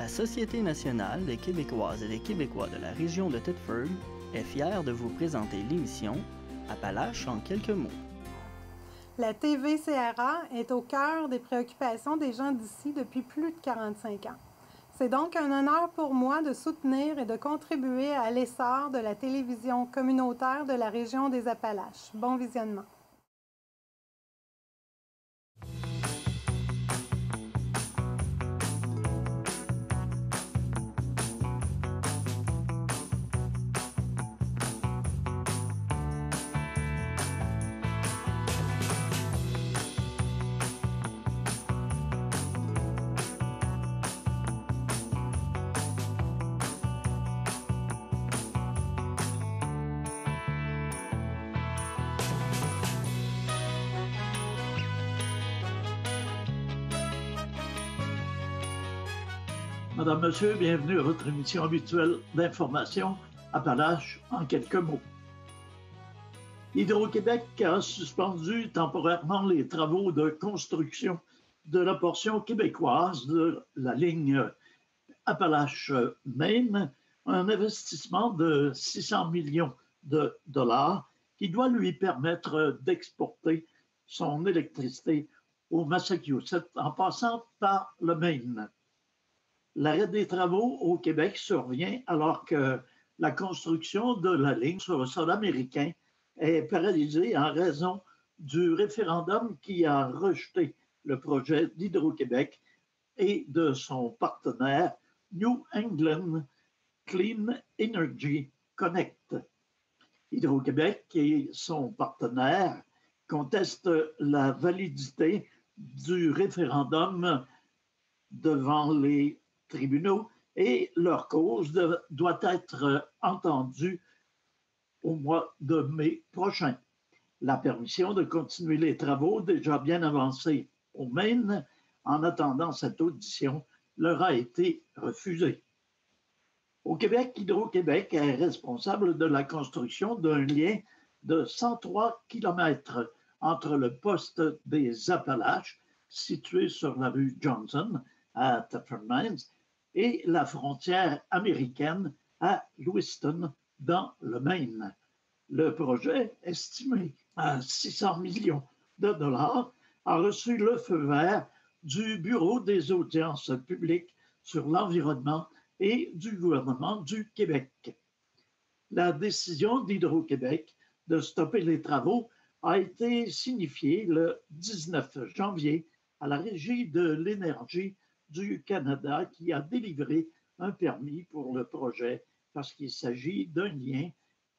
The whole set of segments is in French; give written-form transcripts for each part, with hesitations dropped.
La Société nationale des Québécoises et des Québécois de la région de Thetford est fière de vous présenter l'émission Appalaches en quelques mots. La TVCRA est au cœur des préoccupations des gens d'ici depuis plus de 45 ans. C'est donc un honneur pour moi de soutenir et de contribuer à l'essor de la télévision communautaire de la région des Appalaches. Bon visionnement. Madame, Monsieur, bienvenue à votre émission habituelle d'information Appalaches en quelques mots. Hydro-Québec a suspendu temporairement les travaux de construction de la portion québécoise de la ligne Appalaches-Maine, un investissement de 600 millions de dollars qui doit lui permettre d'exporter son électricité au Massachusetts en passant par le Maine. L'arrêt des travaux au Québec survient alors que la construction de la ligne sur le sol américain est paralysée en raison du référendum qui a rejeté le projet d'Hydro-Québec et de son partenaire New England Clean Energy Connect. Hydro-Québec et son partenaire contestent la validité du référendum devant les tribunaux et leur cause doit être entendue au mois de mai prochain. La permission de continuer les travaux déjà bien avancés au Maine en attendant cette audition leur a été refusée. Au Québec, Hydro-Québec est responsable de la construction d'un lien de 103 km entre le poste des Appalaches, situé sur la rue Johnson à Thetford Mines, et la frontière américaine à Lewiston, dans le Maine. Le projet, estimé à 600 millions de dollars, a reçu le feu vert du Bureau des audiences publiques sur l'environnement et du gouvernement du Québec. La décision d'Hydro-Québec de stopper les travaux a été signifiée le 19 janvier à la Régie de l'énergie du Canada qui a délivré un permis pour le projet parce qu'il s'agit d'un lien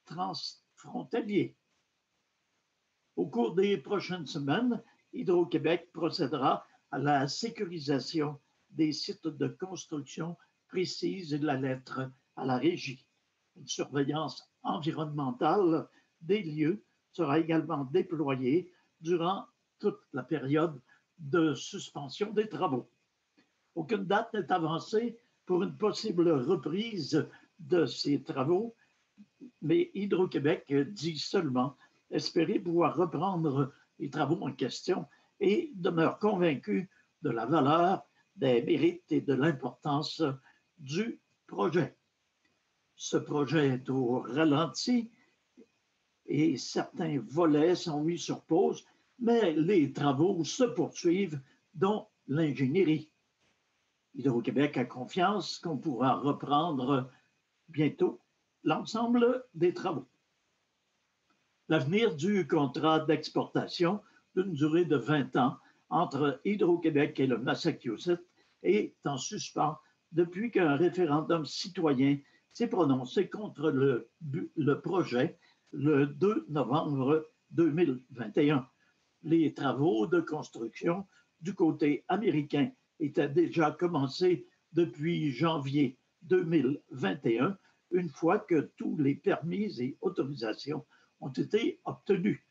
transfrontalier. Au cours des prochaines semaines, Hydro-Québec procédera à la sécurisation des sites de construction précise de la lettre à la Régie. Une surveillance environnementale des lieux sera également déployée durant toute la période de suspension des travaux. Aucune date n'est avancée pour une possible reprise de ces travaux, mais Hydro-Québec dit seulement espérer pouvoir reprendre les travaux en question et demeure convaincu de la valeur, des mérites et de l'importance du projet. Ce projet est au ralenti et certains volets sont mis sur pause, mais les travaux se poursuivent, dont l'ingénierie. Hydro-Québec a confiance qu'on pourra reprendre bientôt l'ensemble des travaux. L'avenir du contrat d'exportation d'une durée de 20 ans entre Hydro-Québec et le Massachusetts est en suspens depuis qu'un référendum citoyen s'est prononcé contre le projet le 2 novembre 2021. Les travaux de construction du côté américain était déjà commencé depuis janvier 2021, une fois que tous les permis et autorisations ont été obtenus.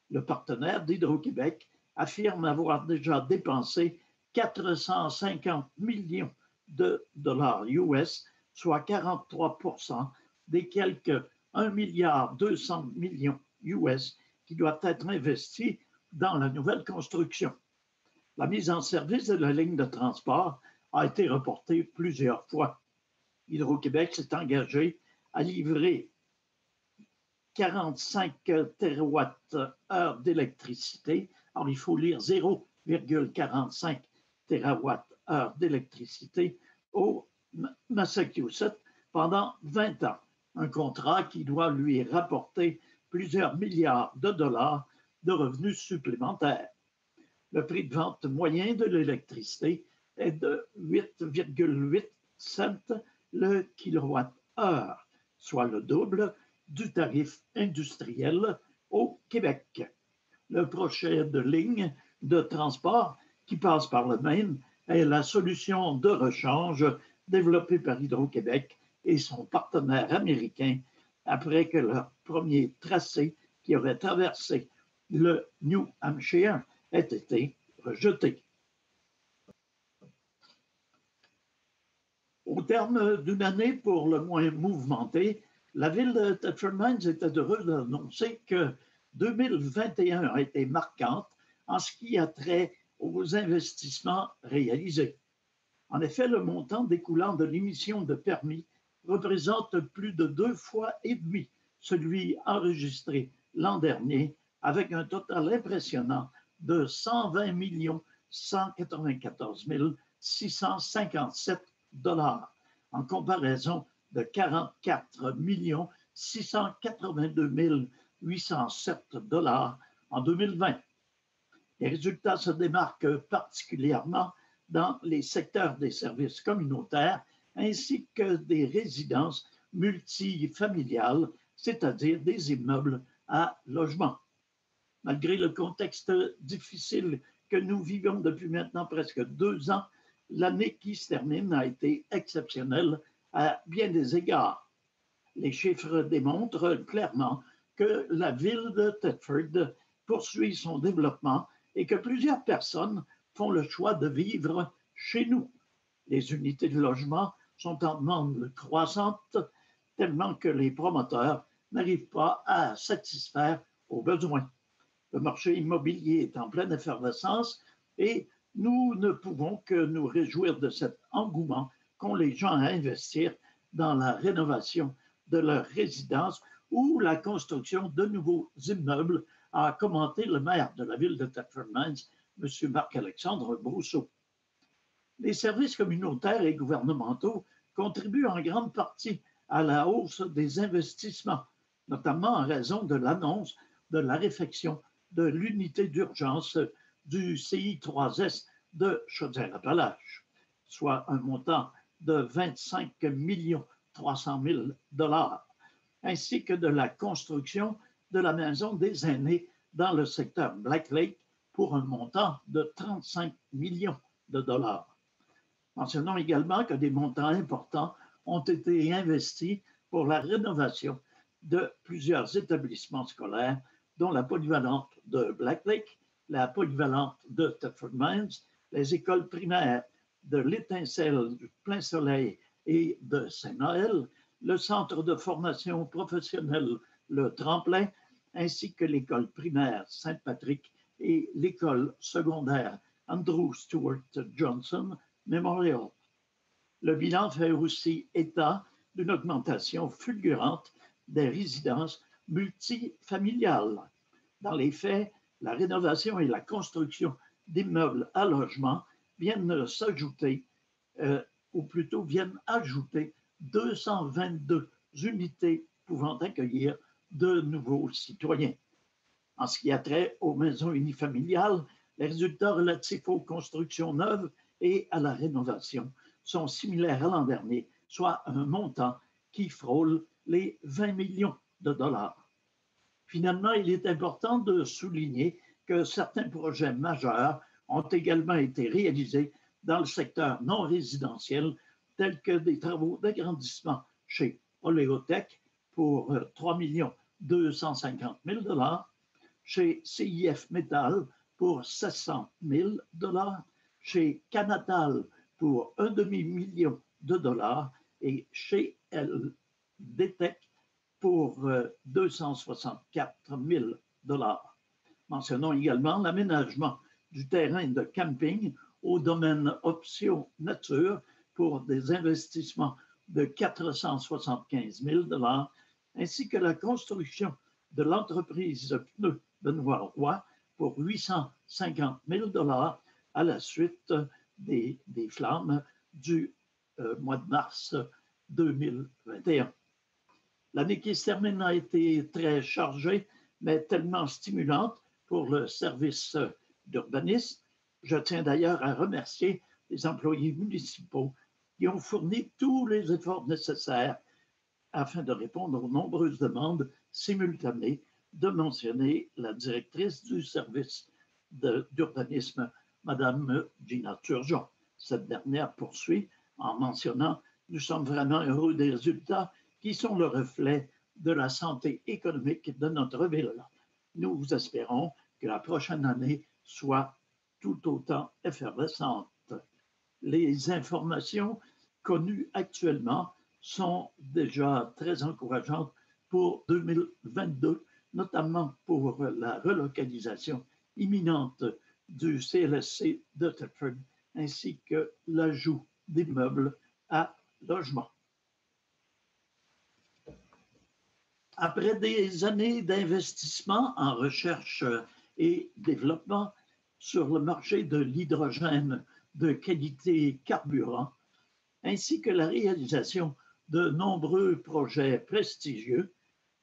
Le partenaire d'Hydro-Québec affirme avoir déjà dépensé 450 millions de dollars US, soit 43% des quelques 1,2 milliard US qui doivent être investis dans la nouvelle construction. La mise en service de la ligne de transport a été reporté plusieurs fois. Hydro-Québec s'est engagé à livrer 45 TWh d'électricité. Alors, il faut lire 0,45 TWh d'électricité au Massachusetts pendant 20 ans. Un contrat qui doit lui rapporter plusieurs milliards de dollars de revenus supplémentaires. Le prix de vente moyen de l'électricité est de 8,8 cents le kilowattheure, soit le double du tarif industriel au Québec. Le projet de ligne de transport qui passe par le Maine est la solution de rechange développée par Hydro-Québec et son partenaire américain après que leur premier tracé qui aurait traversé le New Hampshire ait été rejeté. Au terme d'une année pour le moins mouvementée, la ville de Thetford Mines était heureuse d'annoncer que 2021 a été marquante en ce qui a trait aux investissements réalisés. En effet, le montant découlant de l'émission de permis représente plus de 2,5 fois celui enregistré l'an dernier, avec un total impressionnant de 120 194 657 dollars, en comparaison de 44 682 807 dollars en 2020. Les résultats se démarquent particulièrement dans les secteurs des services communautaires ainsi que des résidences multifamiliales, c'est-à-dire des immeubles à logement. Malgré le contexte difficile que nous vivons depuis maintenant presque 2 ans, l'année qui se termine a été exceptionnelle à bien des égards. Les chiffres démontrent clairement que la ville de Thetford poursuit son développement et que plusieurs personnes font le choix de vivre chez nous. Les unités de logement sont en demande croissante, tellement que les promoteurs n'arrivent pas à satisfaire aux besoins. Le marché immobilier est en pleine effervescence et nous ne pouvons que nous réjouir de cet engouement qu'ont les gens à investir dans la rénovation de leur résidence ou la construction de nouveaux immeubles, a commenté le maire de la ville de Thetford Mines, M. Marc-Alexandre Brousseau. Les services communautaires et gouvernementaux contribuent en grande partie à la hausse des investissements, notamment en raison de l'annonce de la réfection de l'unité d'urgence du CI3S de Chaudière-Appalaches, soit un montant de 25 300 000 dollars, ainsi que de la construction de la maison des aînés dans le secteur Black Lake pour un montant de 35 millions de dollars. Mentionnons également que des montants importants ont été investis pour la rénovation de plusieurs établissements scolaires, dont la polyvalente de Black Lake, la polyvalente de Thetford Mines, les écoles primaires de l'Étincelle, du Plein Soleil et de Saint-Noël, le centre de formation professionnelle, le Tremplin, ainsi que l'école primaire Saint-Patrick et l'école secondaire Andrew Stewart Johnson Memorial. Le bilan fait aussi état d'une augmentation fulgurante des résidences multifamiliales. Dans les faits, la rénovation et la construction d'immeubles à logement viennent s'ajouter, ou plutôt viennent ajouter 222 unités pouvant accueillir de nouveaux citoyens. En ce qui a trait aux maisons unifamiliales, les résultats relatifs aux constructions neuves et à la rénovation sont similaires à l'an dernier, soit un montant qui frôle les 20 millions de dollars. Finalement, il est important de souligner que certains projets majeurs ont également été réalisés dans le secteur non résidentiel, tels que des travaux d'agrandissement chez Oléotech pour 3 250 000 dollars, chez CIF Metal pour 700 000 dollars, chez Canatal pour un demi-million de dollars et chez LDTech pour 264 000 dollars. Mentionnons également l'aménagement du terrain de camping au domaine option nature pour des investissements de 475 000 ainsi que la construction de l'entreprise pneus Benoît Roy pour 850 000 à la suite des flammes du mois de mars 2021. L'année qui se termine a été très chargée, mais tellement stimulante pour le service d'urbanisme. Je tiens d'ailleurs à remercier les employés municipaux qui ont fourni tous les efforts nécessaires afin de répondre aux nombreuses demandes simultanées de mentionner la directrice du service d'urbanisme, Mme Gina Turgeon. Cette dernière poursuit en mentionnant « Nous sommes vraiment heureux des résultats qui sont le reflet de la santé économique de notre ville. Nous espérons que la prochaine année soit tout autant effervescente. » Les informations connues actuellement sont déjà très encourageantes pour 2022, notamment pour la relocalisation imminente du CLSC de Thetford, ainsi que l'ajout d'immeubles à logement. Après des années d'investissement en recherche et développement sur le marché de l'hydrogène de qualité carburant, ainsi que la réalisation de nombreux projets prestigieux,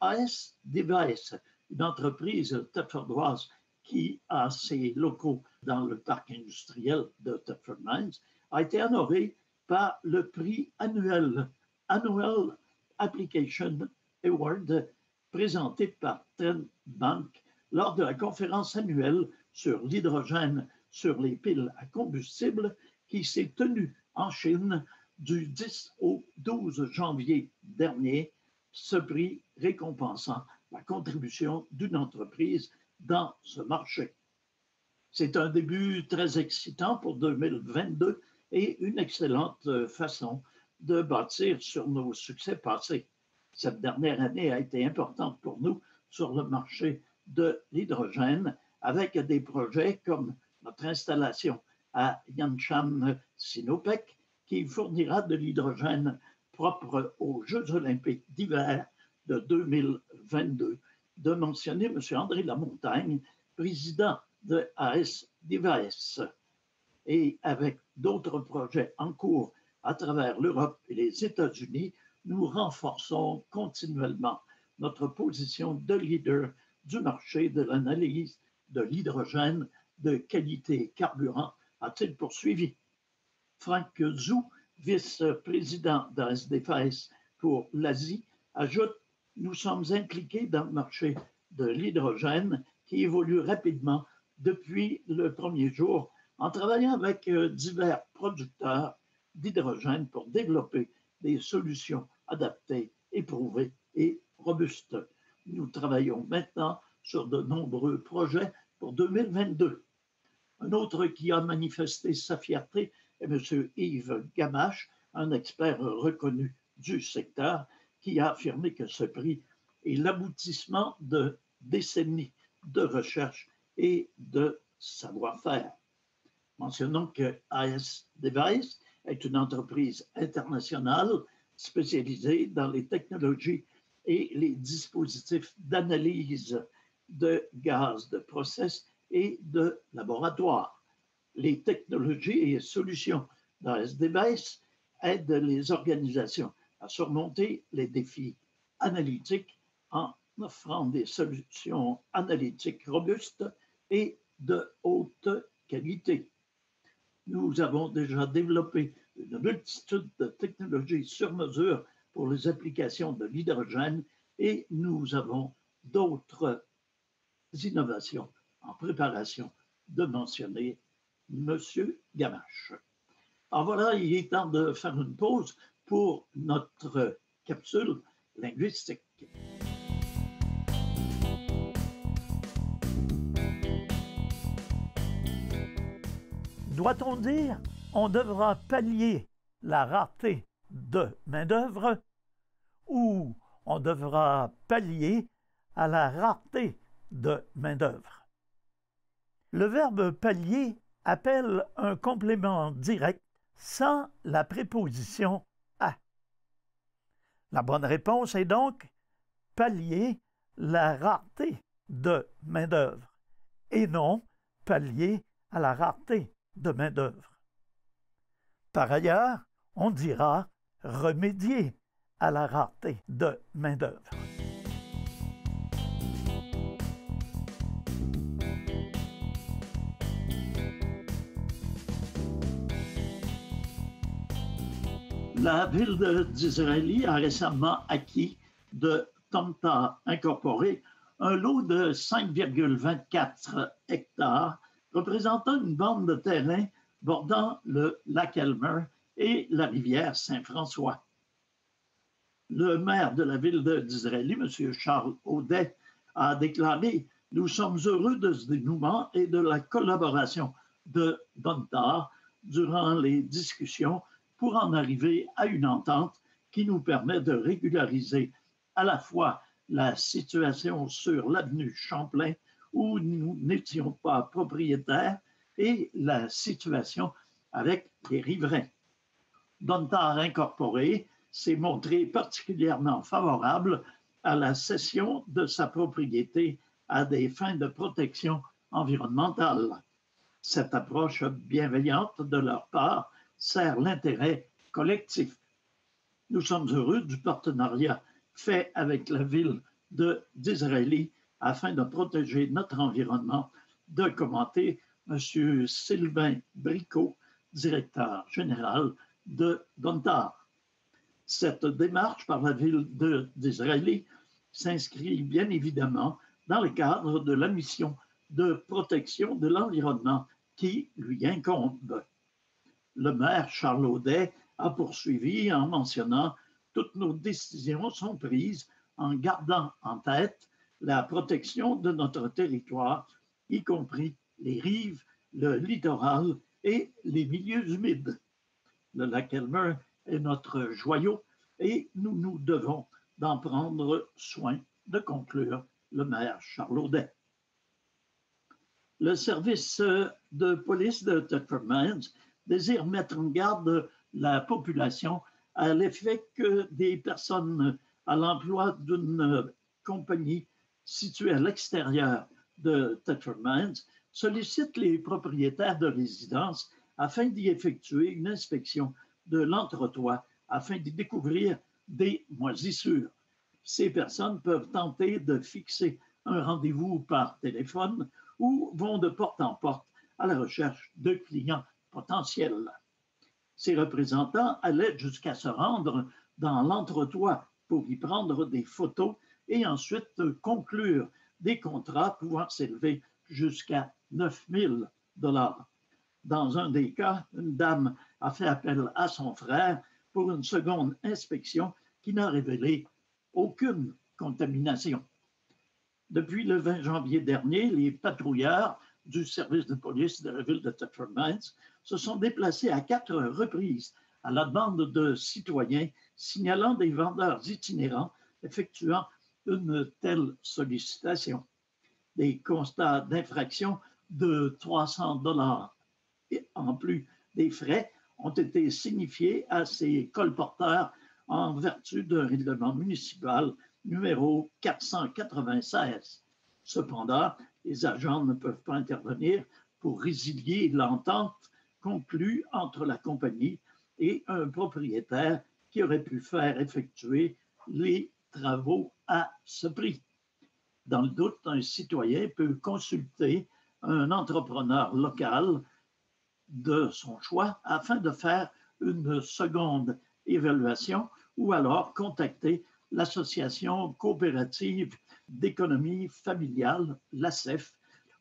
AS Device, une entreprise thetfordoise qui a ses locaux dans le parc industriel de Thetford Mines, a été honorée par le prix annuel Annual Application Award présenté par Trend Bank lors de la conférence annuelle sur l'hydrogène sur les piles à combustible qui s'est tenue en Chine du 10 au 12 janvier dernier, ce prix récompensant la contribution d'une entreprise dans ce marché. C'est un début très excitant pour 2022 et une excellente façon de bâtir sur nos succès passés. Cette dernière année a été importante pour nous sur le marché de l'hydrogène avec des projets comme notre installation à Yanshan Sinopec qui fournira de l'hydrogène propre aux Jeux olympiques d'hiver de 2022, de mentionner M. André Lamontagne, président de AS Device. Et avec d'autres projets en cours à travers l'Europe et les États-Unis, nous renforçons continuellement notre position de leader du marché de l'analyse de l'hydrogène de qualité carburant, a-t-il poursuivi. Frank Zhu, vice-président d'AS Device pour l'Asie, ajoute « Nous sommes impliqués dans le marché de l'hydrogène qui évolue rapidement depuis le premier jour en travaillant avec divers producteurs d'hydrogène pour développer des solutions adaptées, éprouvées et robustes. Nous travaillons maintenant sur de nombreux projets pour 2022. Un autre qui a manifesté sa fierté est M. Yves Gamache, un expert reconnu du secteur, qui a affirmé que ce prix est l'aboutissement de décennies de recherche et de savoir-faire. Mentionnons que AS Device est une entreprise internationale spécialisée dans les technologies et les dispositifs d'analyse de gaz de process et de laboratoire. Les technologies et solutions d'AS Device aident les organisations à surmonter les défis analytiques en offrant des solutions analytiques robustes et de haute qualité. Nous avons déjà développé une multitude de technologies sur mesure pour les applications de l'hydrogène et nous avons d'autres innovations en préparation de mentionner M. Gamache. Alors voilà, il est temps de faire une pause pour notre capsule linguistique. Doit-on dire on devra pallier la rareté de main-d'œuvre ou on devra pallier à la rareté de main-d'œuvre? Le verbe pallier appelle un complément direct sans la préposition à. La bonne réponse est donc pallier la rareté de main-d'œuvre et non pallier à la rareté de main-d'œuvre. Par ailleurs, on dira remédier à la rareté de main-d'œuvre. La ville d'Israël a récemment acquis de Tomta Incorporé un lot de 5,24 hectares représentant une bande de terrain bordant le lac Elmer et la rivière Saint-François. Le maire de la ville d'Israël, M. Charles Audet, a déclaré « Nous sommes heureux de ce dénouement et de la collaboration de Domtar durant les discussions pour en arriver à une entente qui nous permet de régulariser à la fois la situation sur l'avenue Champlain où nous n'étions pas propriétaires et la situation avec les riverains. Domtar Incorporé s'est montré particulièrement favorable à la cession de sa propriété à des fins de protection environnementale. Cette approche bienveillante de leur part sert l'intérêt collectif. Nous sommes heureux du partenariat fait avec la ville d'Israël afin de protéger notre environnement, de commenter M. Sylvain Bricot, directeur général de Domtar. Cette démarche par la ville d'Israël s'inscrit bien évidemment dans le cadre de la mission de protection de l'environnement qui lui incombe. Le maire Charles Audet a poursuivi en mentionnant « Toutes nos décisions sont prises en gardant en tête la protection de notre territoire, y compris les rives, le littoral et les milieux humides. Le lac Elmer est notre joyau et nous nous devons d'en prendre soin », de conclure le maire Charles Audet. Le service de police de Thetford Mines désire mettre en garde la population à l'effet que des personnes à l'emploi d'une compagnie située à l'extérieur de Thetford Mines sollicitent les propriétaires de résidences afin d'y effectuer une inspection de l'entretoit afin d'y découvrir des moisissures. Ces personnes peuvent tenter de fixer un rendez-vous par téléphone ou vont de porte en porte à la recherche de clients potentiels. Ces représentants allaient jusqu'à se rendre dans l'entretoit pour y prendre des photos et ensuite conclure des contrats pouvant s'élever jusqu'à 9 000 $. Dans un des cas, une dame a fait appel à son frère pour une seconde inspection qui n'a révélé aucune contamination. Depuis le 20 janvier dernier, les patrouilleurs du service de police de la ville de Thetford Mines se sont déplacés à 4 reprises à la demande de citoyens signalant des vendeurs itinérants effectuant une telle sollicitation. Des constats d'infraction de 300 $ en plus des frais ont été signifiés à ces colporteurs en vertu d'un règlement municipal numéro 496. Cependant, les agents ne peuvent pas intervenir pour résilier l'entente conclue entre la compagnie et un propriétaire qui aurait pu faire effectuer les travaux à ce prix. Dans le doute, un citoyen peut consulter un entrepreneur local de son choix afin de faire une seconde évaluation ou alors contacter l'Association coopérative d'économie familiale, l'ACEF,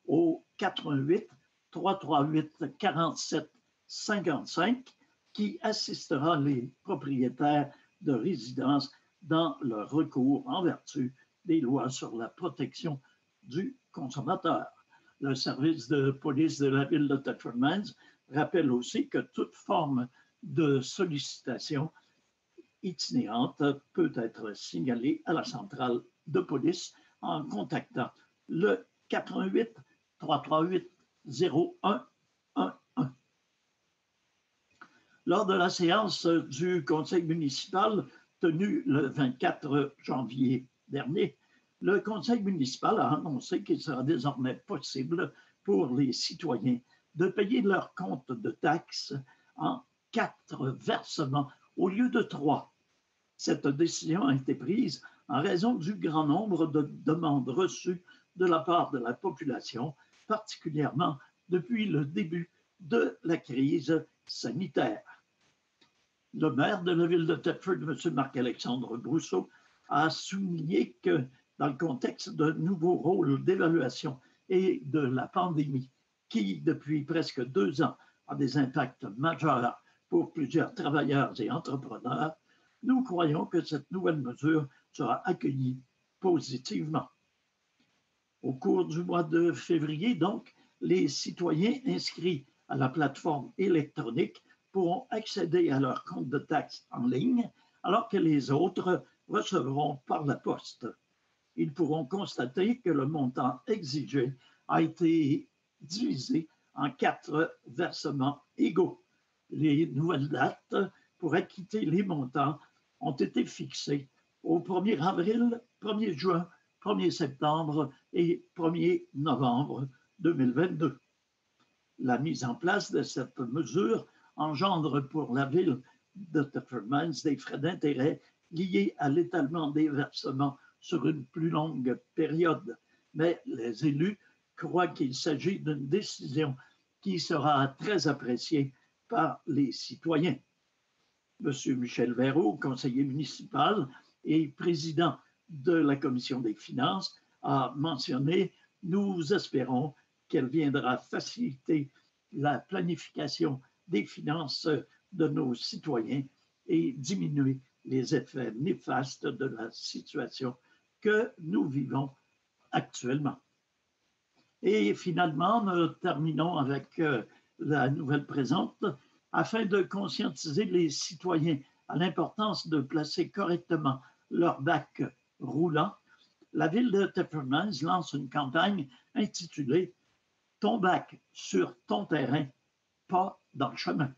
au 88 338 47 55 qui assistera les propriétaires de résidences dans leur recours en vertu des lois sur la protection du consommateur. Le service de police de la ville de Thetford Mines rappelle aussi que toute forme de sollicitation itinérante peut être signalée à la centrale de police en contactant le 88 338 01 11. Lors de la séance du conseil municipal tenue le 24 janvier dernier, le conseil municipal a annoncé qu'il sera désormais possible pour les citoyens de payer leur compte de taxes en 4 versements au lieu de 3. Cette décision a été prise en raison du grand nombre de demandes reçues de la part de la population, particulièrement depuis le début de la crise sanitaire. Le maire de la ville de Thetford, M. Marc-Alexandre Brousseau, a souligné que dans le contexte de nouveaux rôles d'évaluation et de la pandémie, qui depuis presque 2 ans a des impacts majeurs pour plusieurs travailleurs et entrepreneurs, nous croyons que cette nouvelle mesure sera accueillie positivement. Au cours du mois de février, donc, les citoyens inscrits à la plateforme électronique pourront accéder à leur compte de taxes en ligne, alors que les autres recevront par la poste. Ils pourront constater que le montant exigé a été divisé en 4 versements égaux. Les nouvelles dates pour acquitter les montants ont été fixées au 1er avril, 1er juin, 1er septembre et 1er novembre 2022. La mise en place de cette mesure engendre pour la ville de Thetford Mines des frais d'intérêt liés à l'étalement des versements sur une plus longue période. Mais les élus croient qu'il s'agit d'une décision qui sera très appréciée par les citoyens. M. Michel Verreau, conseiller municipal et président de la Commission des finances, a mentionné « Nous espérons qu'elle viendra faciliter la planification des finances de nos citoyens et diminuer les effets néfastes de la situation que nous vivons actuellement. » Et finalement, nous terminons avec la nouvelle présente. Afin de conscientiser les citoyens à l'importance de placer correctement leur bac roulant, la ville de Thetford Mines lance une campagne intitulée « Ton bac sur ton terrain, pas dans le chemin ».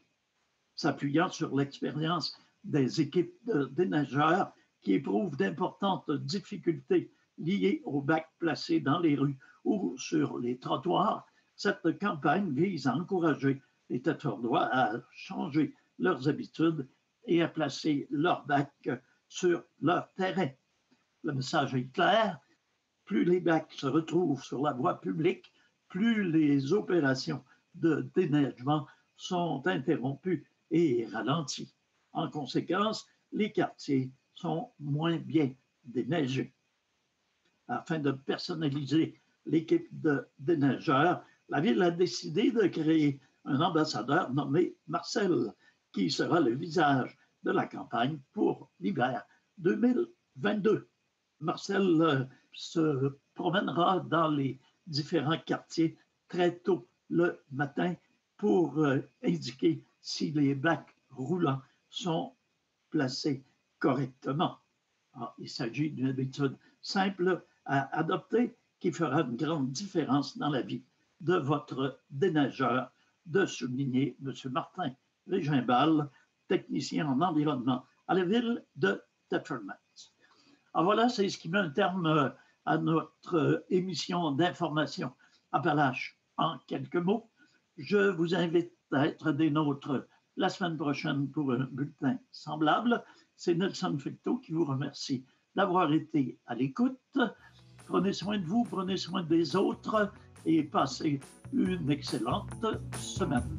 S'appuyant sur l'expérience des équipes de déneigeurs qui éprouvent d'importantes difficultés liées au bac placé dans les rues ou sur les trottoirs, cette campagne vise à encourager les Thetfordois à changer leurs habitudes et à placer leur bac sur leur terrain. Le message est clair, plus les bacs se retrouvent sur la voie publique, plus les opérations de déneigement sont interrompues et ralenties. En conséquence, les quartiers sont moins bien déneigés. Afin de personnaliser l'équipe de déneigeurs, la ville a décidé de créer un ambassadeur nommé Marcel, qui sera le visage de la campagne pour l'hiver 2022. Marcel se promènera dans les différents quartiers très tôt le matin pour indiquer si les bacs roulants sont placés correctement. Alors, il s'agit d'une habitude simple à adopter qui fera une grande différence dans la vie de votre déneigeur, de souligner M. Martin Régimbal, technicien en environnement à la ville de Thetford Mines. Alors voilà, c'est ce qui met un terme à notre émission d'information Appalaches en quelques mots. Je vous invite à être des nôtres la semaine prochaine pour un bulletin semblable. C'est Nelson Ficto qui vous remercie d'avoir été à l'écoute. Prenez soin de vous, prenez soin des autres et passez une excellente semaine.